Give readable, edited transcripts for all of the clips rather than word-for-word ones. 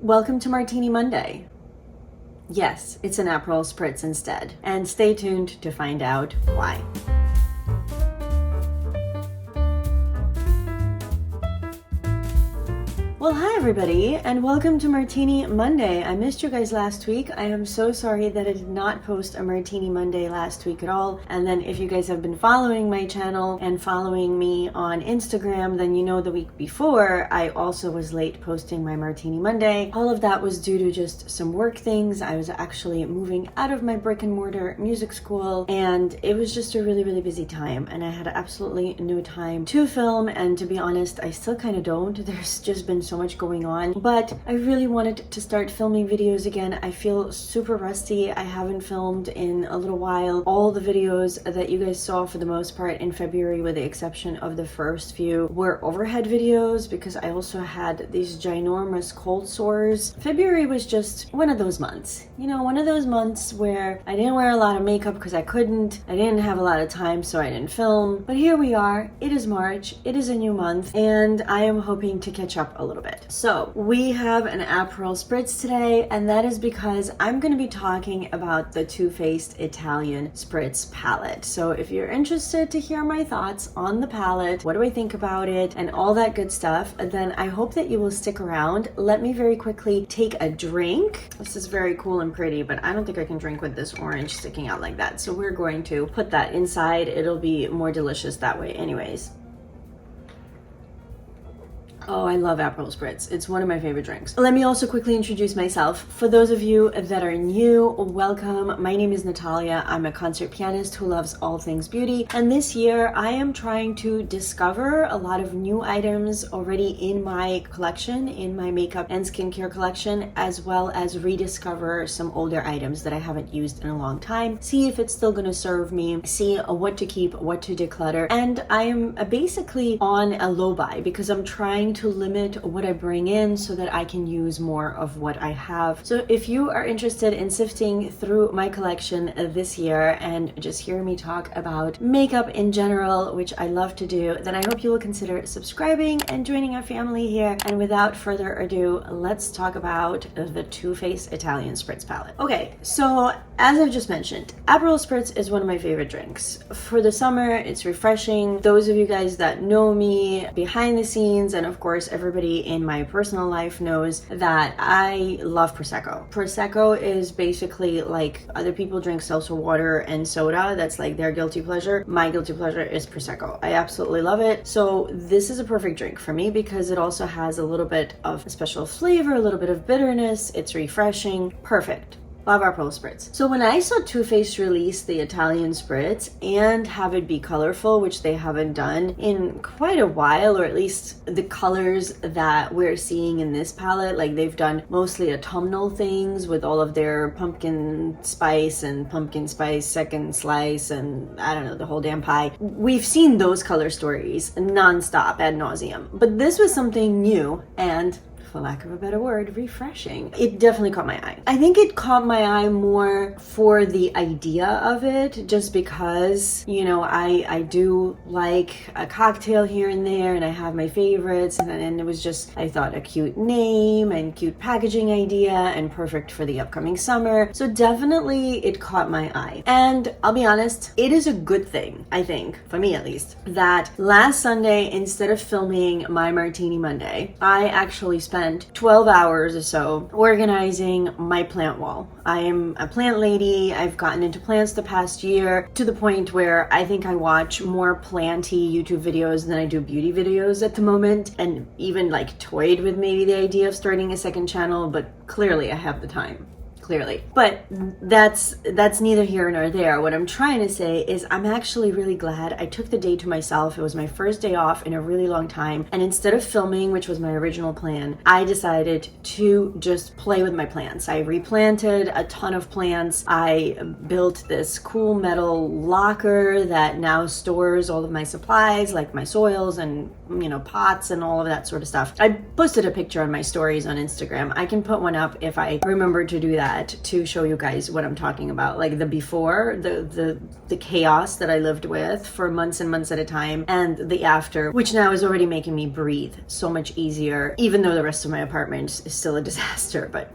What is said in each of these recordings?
Welcome to Martini Monday. Yes, it's an Aperol Spritz instead, and stay tuned to find out why. Well, hi everybody, and welcome to Martini Monday. I missed you guys last week. I am so sorry that I did not post a Martini Monday last week at all. And then if you guys have been following my channel and following me on Instagram, then you know the week before I also was late posting my Martini Monday. All of that was due to just some work things. I was actually moving out of my brick and mortar music school, and it was just a really busy time, and I had absolutely no time to film. And to be honest, I still kind of don't. There's just been so much going on, but I really wanted to start filming videos again. I feel super rusty. I haven't filmed in a little while. All the videos that you guys saw for the most part in February, with the exception of the first few, were overhead videos because I also had these ginormous cold sores. February was just one of those months, you know, one of those months where I didn't wear a lot of makeup because I couldn't. I didn't have a lot of time, so I didn't film. But here we are. It is March. It is a new month, and I am hoping to catch up a little bit. So we have an Aperol Spritz today, and that is because I'm going to be talking about the Too Faced Italian Spritz palette. So if you're interested to hear my thoughts on the palette, what do I think about it, and all that good stuff, then I hope that you will stick around. Let me very quickly take a drink. This is very cool and pretty, but I don't think I can drink with this orange sticking out like that. So we're going to put that inside. It'll be more delicious that way anyways. Oh, I love Aperol Spritz. It's one of my favorite drinks. Let me also quickly introduce myself. For those of you that are new, welcome. My name is Natalia. I'm a concert pianist who loves all things beauty. And this year, I am trying to discover a lot of new items already in my collection, in my makeup and skincare collection, as well as rediscover some older items that I haven't used in a long time. See if it's still gonna serve me, see what to keep, what to declutter. And I am basically on a low buy because I'm trying to limit what I bring in so that I can use more of what I have. So if you are interested in sifting through my collection this year and just hear me talk about makeup in general, which I love to do, then I hope you will consider subscribing and joining our family here. And without further ado, let's talk about the Too Faced Italian Spritz palette. Okay, so as I've just mentioned, Aperol Spritz is one of my favorite drinks. For the summer, it's refreshing. Those of you guys that know me behind the scenes, and of course everybody in my personal life, knows that I love Prosecco. Prosecco is basically like other people drink seltzer water and soda. That's like their guilty pleasure. My guilty pleasure is Prosecco. I absolutely love it. So this is a perfect drink for me because it also has a little bit of a special flavor, a little bit of bitterness. It's refreshing. Perfect. Love Aperol Spritz. So when I saw Too Faced release the Italian Spritz and have it be colorful, which they haven't done in quite a while, or at least the colors that we're seeing in this palette, like they've done mostly autumnal things with all of their pumpkin spice and pumpkin spice second slice and I don't know, the whole damn pie. We've seen those color stories nonstop ad nauseum, but this was something new and, for lack of a better word, refreshing. It definitely caught my eye. I think it caught my eye more for the idea of it, just because, you know, I do like a cocktail here and there, and I have my favorites, and it was just, I thought, a cute name and cute packaging idea and perfect for the upcoming summer. So definitely it caught my eye. And I'll be honest, it is a good thing, I think, for me at least, that last Sunday, instead of filming my Martini Monday, I actually spent 12 hours or so organizing my plant wall. I am a plant lady. I've gotten into plants the past year to the point where I think I watch more planty YouTube videos than I do beauty videos at the moment, and even like toyed with maybe the idea of starting a second channel, but clearly I have the time. Clearly. But that's neither here nor there. What I'm trying to say is I'm actually really glad I took the day to myself. It was my first day off in a really long time. And instead of filming, which was my original plan, I decided to just play with my plants. I replanted a ton of plants. I built this cool metal locker that now stores all of my supplies, like my soils and, you know, pots and all of that sort of stuff. I posted a picture on my stories on Instagram. I can put one up if I remember to do that. set to show you guys what I'm talking about. Like the before, the chaos that I lived with for months and months at a time, and the after, which now is already making me breathe so much easier, even though the rest of my apartment is still a disaster, but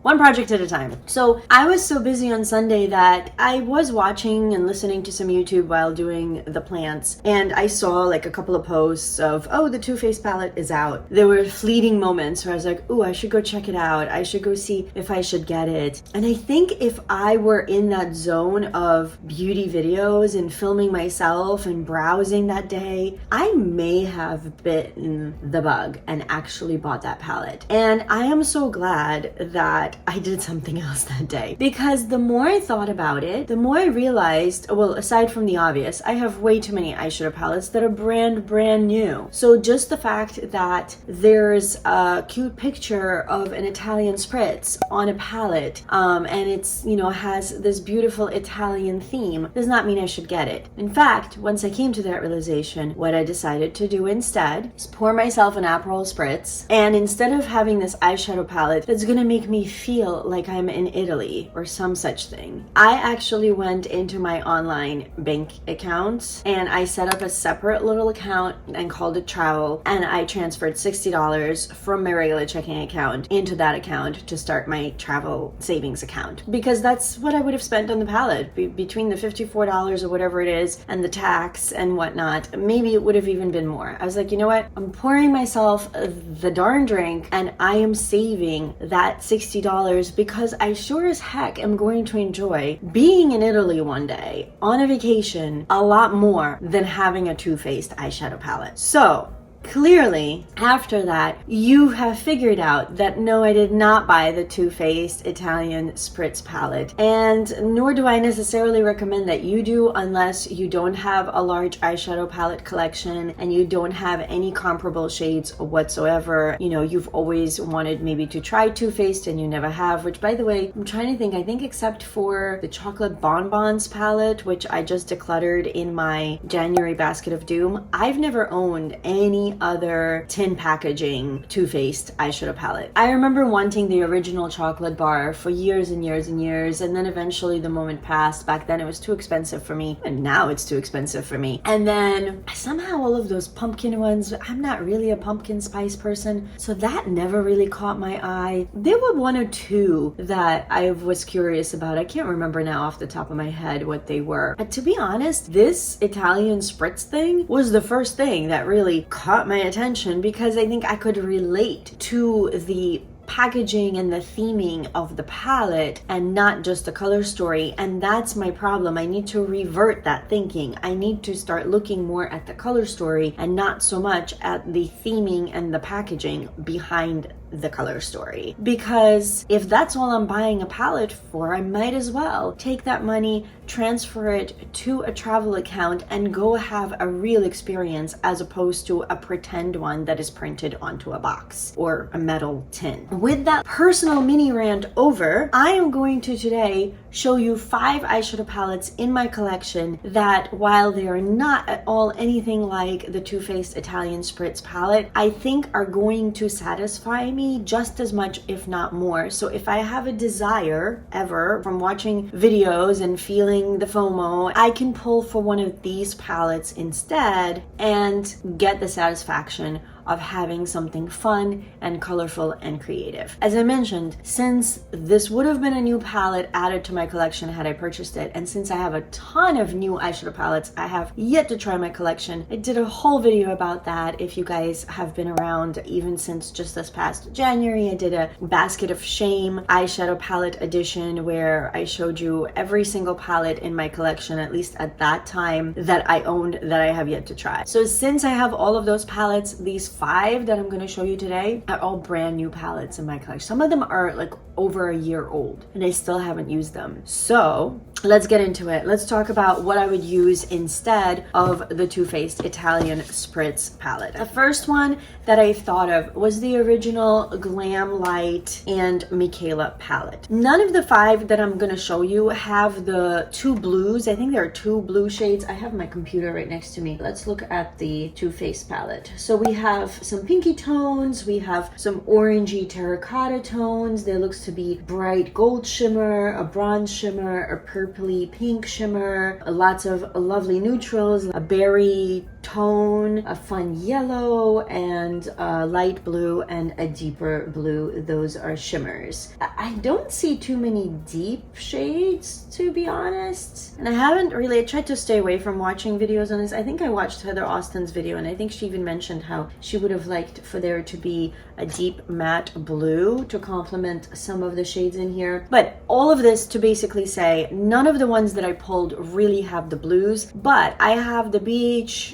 one project at a time. So I was so busy on Sunday that I was watching and listening to some YouTube while doing the plants, and I saw like a couple of posts of, oh, the Too Faced palette is out. There were fleeting moments where I was like, oh, I should go check it out. I should go see if I should get it. And I think if I were in that zone of beauty videos and filming myself and browsing that day, I may have bitten the bug and actually bought that palette. And I am so glad that I did something else that day, because the more I thought about it, the more I realized, well, aside from the obvious, I have way too many eyeshadow palettes that are brand new. So just the fact that there's a cute picture of an Italian Spritz on a palette, and it's, you know, has this beautiful Italian theme, does not mean I should get it. In fact, once I came to that realization, what I decided to do instead is pour myself an Aperol Spritz, and instead of having this eyeshadow palette that's gonna make me feel like I'm in Italy or some such thing, I actually went into my online bank account and I set up a separate little account and called it travel, and I transferred $60 from my regular checking account into that account to start my travel savings account, because that's what I would have spent on the palette. Between the $54 or whatever it is and the tax and whatnot, maybe it would have even been more. I was like, you know what, I'm pouring myself the darn drink and I am saving that $60 because I sure as heck am going to enjoy being in Italy one day on a vacation a lot more than having a Too Faced eyeshadow palette. So clearly, after that, you have figured out that no, I did not buy the Too Faced Italian Spritz palette, and nor do I necessarily recommend that you do unless you don't have a large eyeshadow palette collection and you don't have any comparable shades whatsoever. You know, you've always wanted maybe to try Too Faced and you never have, which, by the way, I'm trying to think, I think except for the Chocolate Bonbons palette, which I just decluttered in my January basket of doom, I've never owned any other tin packaging Too Faced eyeshadow palette. I remember wanting the original chocolate bar for years and years and years, and then eventually the moment passed. Back then it was too expensive for me, and now it's too expensive for me. And then somehow all of those pumpkin ones, I'm not really a pumpkin spice person, so that never really caught my eye. There were one or two that I was curious about. I can't remember now off the top of my head what they were. But to be honest, this Italian Spritz thing was the first thing that really caught my attention, because I think I could relate to the packaging and the theming of the palette and not just the color story. And that's my problem. I need to revert that thinking. I need to start looking more at the color story and not so much at the theming and the packaging behind the color story. Because if that's all I'm buying a palette for, I might as well take that money, transfer it to a travel account, and go have a real experience as opposed to a pretend one that is printed onto a box or a metal tin. With that personal mini rant over, I am going to today show you 5 eyeshadow palettes in my collection that, while they are not at all anything like the Too Faced Italian Spritz palette, I think are going to satisfy me just as much, if not more. So if I have a desire ever from watching videos and feeling the FOMO, I can pull for one of these palettes instead and get the satisfaction of having something fun and colorful and creative. As I mentioned, since this would have been a new palette added to my collection had I purchased it, and since I have a ton of new eyeshadow palettes I have yet to try my collection, I did a whole video about that. If you guys have been around even since just this past January, I did a Basket of Shame eyeshadow palette edition where I showed you every single palette in my collection, at least at that time, that I owned that I have yet to try. So since I have all of those palettes, these 5 that I'm going to show you today are all brand new palettes in my collection. Some of them are like over a year old and I still haven't used them. So let's get into it. Let's talk about what I would use instead of the Too Faced Italian Spritz palette. The first one that I thought of was the original Glam Light and Michaela palette. None of the 5 that I'm gonna show you have the 2 blues. I think there are 2 blue shades. I have my computer right next to me. Let's look at the Too Faced palette. So we have some pinky tones, we have some orangey terracotta tones. There looks to be bright gold shimmer, a bronze shimmer, a purpley pink shimmer, lots of lovely neutrals, a berry tone, a fun yellow, and a light blue and a deeper blue. Those are shimmers. I don't see too many deep shades, to be honest. And I tried to stay away from watching videos on this. I think I watched Heather Austin's video, and I think she even mentioned how she would have liked for there to be a deep matte blue to complement some of the shades in here. But all of this to basically say, none of the ones that I pulled really have the blues, but I have the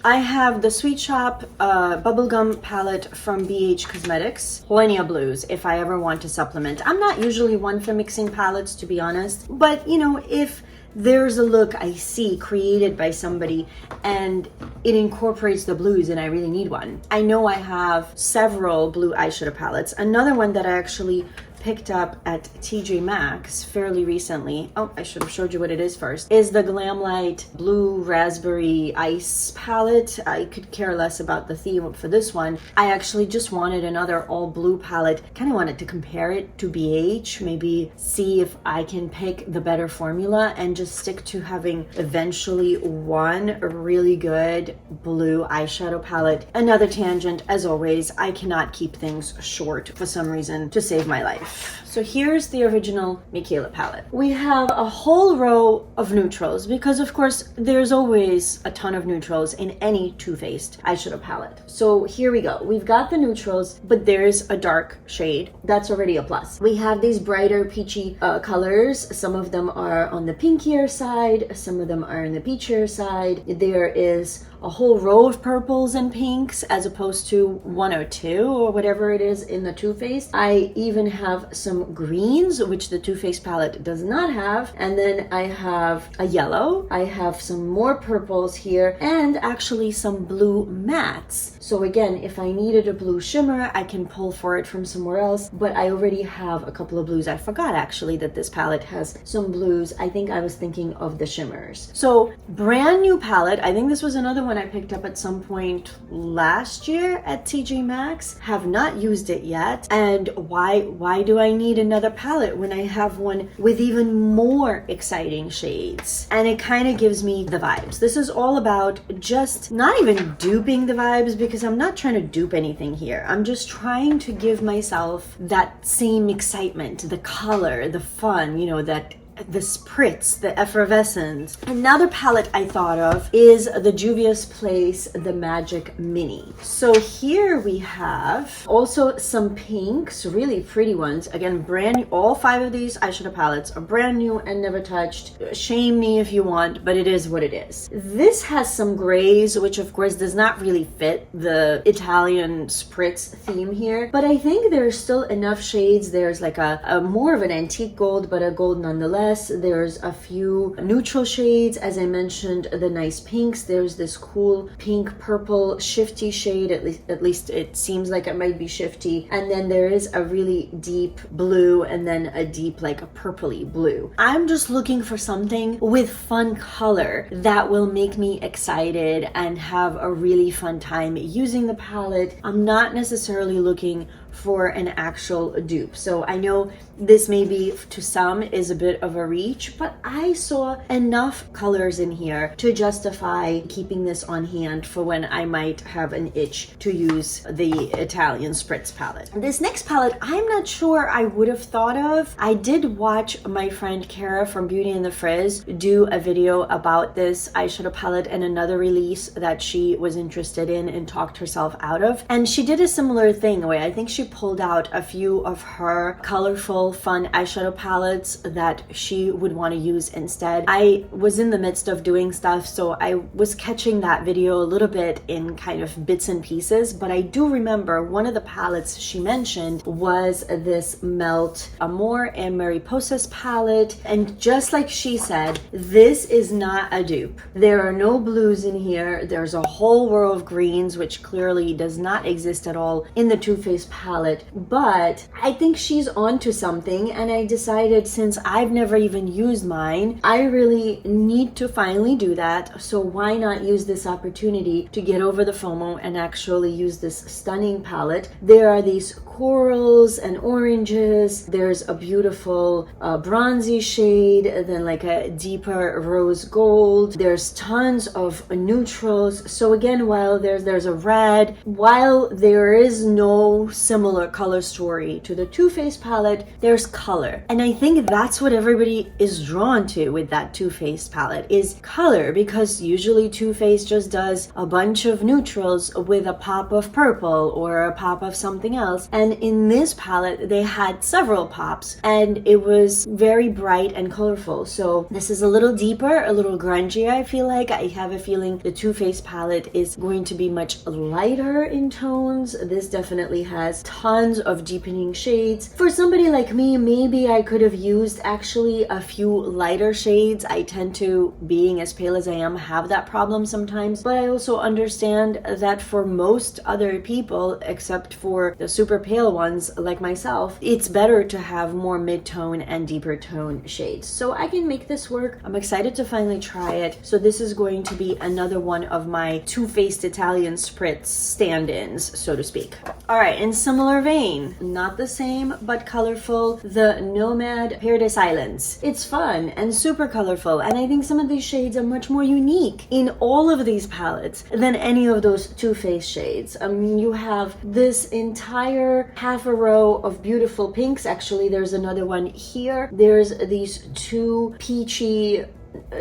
I have the Sweet Shop Bubblegum palette from BH Cosmetics. Plenty of blues if I ever want to supplement. I'm not usually one for mixing palettes, to be honest, but you know, if there's a look I see created by somebody and it incorporates the blues and I really need one. I know I have several blue eyeshadow palettes. Another one that I actually picked up at TJ Maxx fairly recently, oh, I should have showed you what it is first, is the Glam Light Blue Raspberry Ice palette. I could care less about the theme for this one. I actually just wanted another all blue palette. Kind of wanted to compare it to BH, maybe see if I can pick the better formula and just stick to having eventually one really good blue eyeshadow palette. Another tangent, as always, I cannot keep things short for some reason to save my life. So here's the original Michaela palette. We have a whole row of neutrals because of course there's always a ton of neutrals in any Too Faced eyeshadow palette. So here we go. We've got the neutrals, but there's a dark shade. That's already a plus. We have these brighter peachy colors. Some of them are on the pinkier side. Some of them are on the peachier side. There is a whole row of purples and pinks as opposed to 1 or 2 or whatever it is in the Too Faced. I even have some greens, which the Too Faced palette does not have. And then I have a yellow. I have some more purples here and actually some blue mattes. So again, if I needed a blue shimmer, I can pull for it from somewhere else, but I already have a couple of blues. I forgot actually that this palette has some blues. I think I was thinking of the shimmers. So brand new palette. I think this was another one I picked up at some point last year at TJ Maxx. Have not used it yet. And why do I need another palette when I have one with even more exciting shades? And it kind of gives me the vibes. This is all about just not even duping the vibes, because I'm not trying to dupe anything here. I'm just trying to give myself that same excitement, the color, the fun, you know, that the spritz, the effervescence. Another palette I thought of is the Juvia's Place, the Magic Mini. So here we have also some pinks, really pretty ones. Again, brand new. All 5 of these eyeshadow palettes are brand new and never touched. Shame me if you want, but it is what it is. This has some grays, which of course does not really fit the Italian spritz theme here, but I think there's still enough shades. There's like a more of an antique gold, but a gold nonetheless. There's a few neutral shades, as I mentioned, the nice pinks. There's this cool pink purple shifty shade, at least it seems like it might be shifty, and then there is a really deep blue and then a deep like a purpley blue. I'm just looking for something with fun color that will make me excited and have a really fun time using the palette. I'm not necessarily looking for an actual dupe. So I know this maybe to some is a bit of a reach, but I saw enough colors in here to justify keeping this on hand for when I might have an itch to use the Italian Spritz palette. This next palette, I'm not sure I would have thought of. I did watch my friend Kara from Beauty and the Frizz do a video about this eyeshadow palette and another release that she was interested in and talked herself out of. And she did a similar thing where I think she she pulled out a few of her colorful, fun eyeshadow palettes that she would want to use instead. I was in the midst of doing stuff, so I was catching that video a little bit in kind of bits and pieces, but I do remember one of the palettes she mentioned was this Melt Amor and Mariposas palette, and just like she said, this is not a dupe. There are no blues in here. There's a whole row of greens, which clearly does not exist at all in the Too Faced palette, but I think she's onto something, and I decided, since I've never even used mine, I really need to finally do that, so why not use this opportunity to get over the FOMO and actually use this stunning palette. There are these corals and oranges, there's a beautiful bronzy shade, then like a deeper rose gold, there's tons of neutrals. So again, while there's a red, while there is no similar color story to the Too Faced palette, there's color, and I think that's what everybody is drawn to with that Too Faced palette, is color, because usually Too Faced just does a bunch of neutrals with a pop of purple or a pop of something else, and in this palette they had several pops and it was very bright and colorful. So this is a little deeper, a little grungier. I feel like I have a feeling the Too Faced palette is going to be much lighter in tones. This definitely has tons of deepening shades. For somebody like me, maybe I could have used actually a few lighter shades. I tend to, being as pale as I am, have that problem sometimes, but I also understand that for most other people, except for the super pale ones like myself, it's better to have more mid-tone and deeper tone shades. So I can make this work. I'm excited to finally try it. So this is going to be another one of my Too Faced Italian Spritz stand-ins, so to speak. All right, in similar vein, not the same but colorful, the Nomad Paradise Islands. It's fun and super colorful, and I think some of these shades are much more unique in all of these palettes than any of those Too Faced shades. I mean, you have this entire half a row of beautiful pinks. Actually, there's another one here. There's these two peachy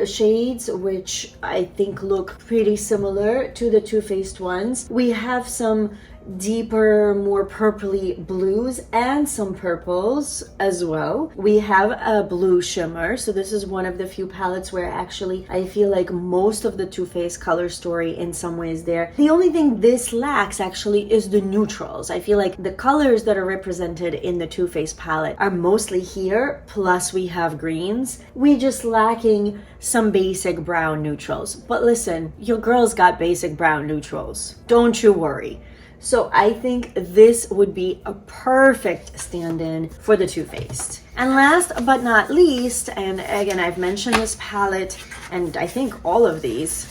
shades, which I think look pretty similar to the Too Faced ones. We have some deeper, more purpley blues and some purples as well. We have a blue shimmer, so this is one of the few palettes where actually I feel like most of the Too Faced color story in some ways there. The only thing this lacks actually is the neutrals. I feel like the colors that are represented in the Too Faced palette are mostly here, plus we have greens. We just lacking some basic brown neutrals. But listen, your girl's got basic brown neutrals. Don't you worry. So I think this would be a perfect stand-in for the Too Faced. And last but not least, and again, I've mentioned this palette, and I think all of these,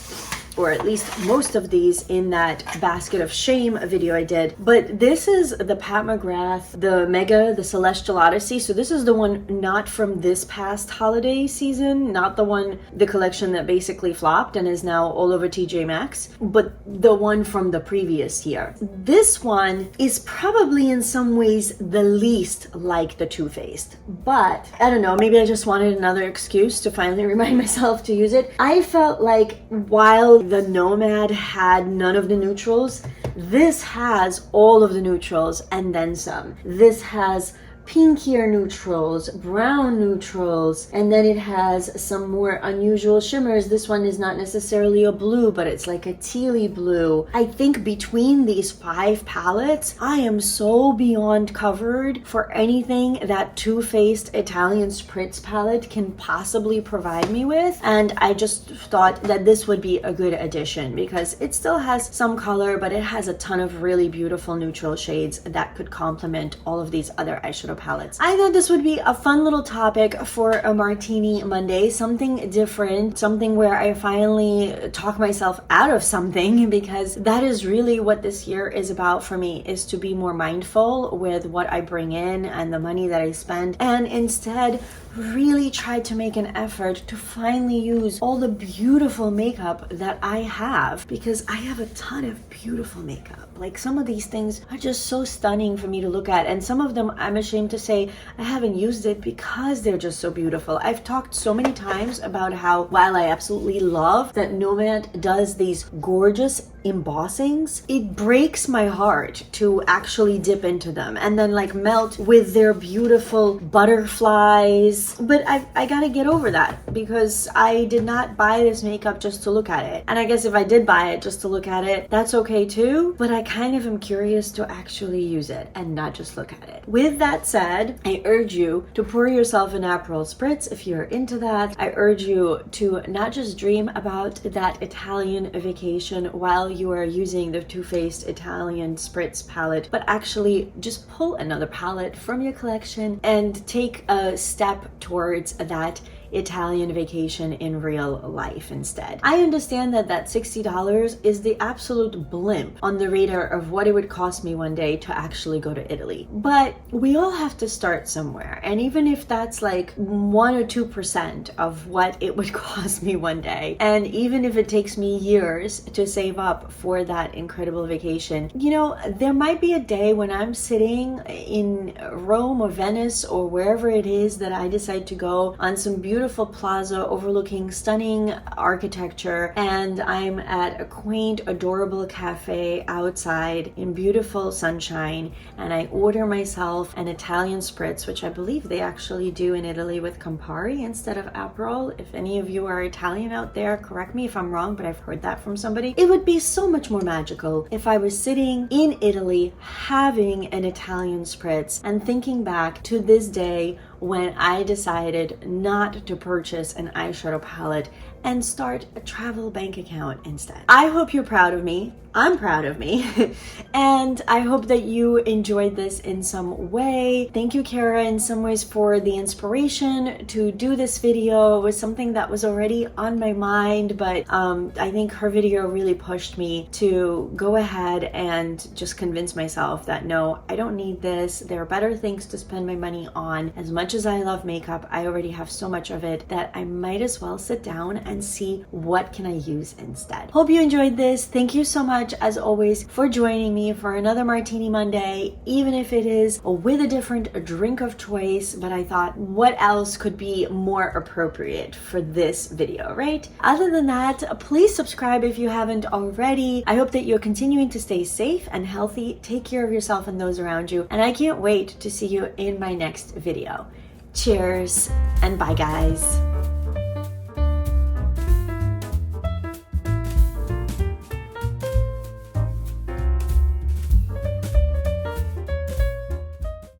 or at least most of these, in that Basket of Shame video I did. But this is the Pat McGrath, the Mega, the Celestial Odyssey. So this is the one not from this past holiday season, not the one, the collection that basically flopped and is now all over TJ Maxx, but the one from the previous year. This one is probably in some ways the least like the Too Faced, but I don't know, maybe I just wanted another excuse to finally remind myself to use it. I felt like while the Nomad had none of the neutrals, this has all of the neutrals and then some. This has pinkier neutrals, brown neutrals, and then it has some more unusual shimmers. This one is not necessarily a blue, but it's like a tealy blue. I think between these 5 palettes, I am so beyond covered for anything that Too Faced Italian Spritz palette can possibly provide me with, and I just thought that this would be a good addition because it still has some color, but it has a ton of really beautiful neutral shades that could complement all of these other eyeshadow palettes. I thought this would be a fun little topic for a Martini Monday, something different, something where I finally talk myself out of something, because that is really what this year is about for me, is to be more mindful with what I bring in and the money that I spend, and instead really tried to make an effort to finally use all the beautiful makeup that I have, because I have a ton of beautiful makeup. Like, some of these things are just so stunning for me to look at, and some of them I'm ashamed to say I haven't used it because they're just so beautiful. I've talked so many times about how, while I absolutely love that Nomad does these gorgeous embossings, it breaks my heart to actually dip into them and then like melt with their beautiful butterflies. But I gotta get over that because I did not buy this makeup just to look at it. And I guess if I did buy it just to look at it, that's okay too. But I kind of am curious to actually use it and not just look at it. With that said, I urge you to pour yourself an Aperol Spritz if you're into that. I urge you to not just dream about that Italian vacation while you are using the Too Faced Italian Spritz palette, but actually just pull another palette from your collection and take a step towards that Italian vacation in real life instead. I understand that $60 is the absolute blimp on the radar of what it would cost me one day to actually go to Italy. But we all have to start somewhere. And even if that's like 1 or 2% of what it would cost me one day, and even if it takes me years to save up for that incredible vacation, you know, there might be a day when I'm sitting in Rome or Venice or wherever it is that I decide to go on some beautiful plaza overlooking stunning architecture, and I'm at a quaint, adorable cafe outside in beautiful sunshine, and I order myself an Italian Spritz, which I believe they actually do in Italy with Campari instead of Aperol. If any of you are Italian out there, correct me if I'm wrong, but I've heard that from somebody. It would be so much more magical if I was sitting in Italy having an Italian Spritz and thinking back to this day when I decided not to purchase an eyeshadow palette and start a travel bank account instead. I hope you're proud of me. I'm proud of me. And I hope that you enjoyed this in some way. Thank you, Kara, in some ways for the inspiration to do this video. It was something that was already on my mind, but I think her video really pushed me to go ahead and just convince myself that no, I don't need this. There are better things to spend my money on. As much as I love makeup, I already have so much of it that I might as well sit down and see what can I use instead. Hope you enjoyed this. Thank you so much, as always, for joining me for another Martini Monday, even if it is with a different drink of choice. But I thought, what else could be more appropriate for this video, right? Other than that, please subscribe if you haven't already. I hope that you're continuing to stay safe and healthy. Take care of yourself and those around you. And I can't wait to see you in my next video. Cheers and bye, guys.